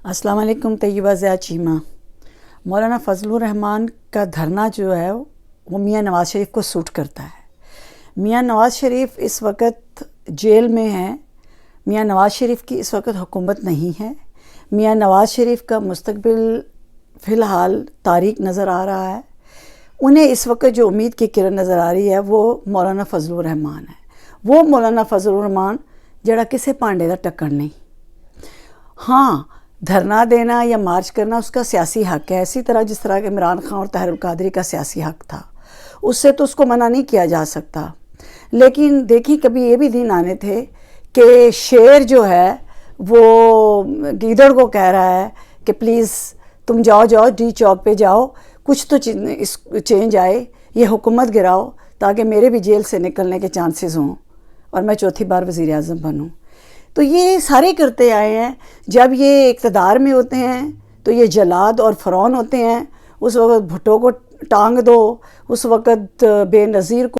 अस्सलाम वालेकुम। तैयबा ज़िया चीमा। मौलाना फजलुर रहमान का धरना जो है वो मियाँ नवाज़ शरीफ को सूट करता है। मियाँ नवाज़ शरीफ इस वक्त जेल में हैं। मियाँ नवाज़ शरीफ की इस वक्त हुकूमत नहीं है। मियाँ नवाज़ शरीफ का मुस्तकबिल फ़िलहाल तारीक नज़र आ रहा है। उन्हें इस वक्त जो उम्मीद की किरण नज़र आ रही है वो मौलाना फजलुर रहमान है। वो मौलाना फजलुर रहमान जड़ा किसी भांडे का टक्कर नहीं। हाँ, धरना देना या मार्च करना उसका सियासी हक़ है, इसी तरह जिस तरह के इमरान खान और ताहिर कादरी का सियासी हक़ था, उससे तो उसको मना नहीं किया जा सकता। लेकिन देखिए, कभी ये भी दिन आने थे कि शेर जो है वो गीदड़ को कह रहा है कि प्लीज़ तुम जाओ डी चौक पे जाओ, कुछ तो चेंज आए, ये हुकूमत गिराओ ताकि मेरे भी जेल से निकलने के चांसेस हों और मैं चौथी बार वज़ीर आज़म बनूँ। तो ये सारे करते आए हैं। जब ये इक़्तिदार में होते हैं तो ये जलाद और फ़रौन होते हैं। उस वक़्त भुट्टो को टांग दो, उस वक़्त बेनज़ीर को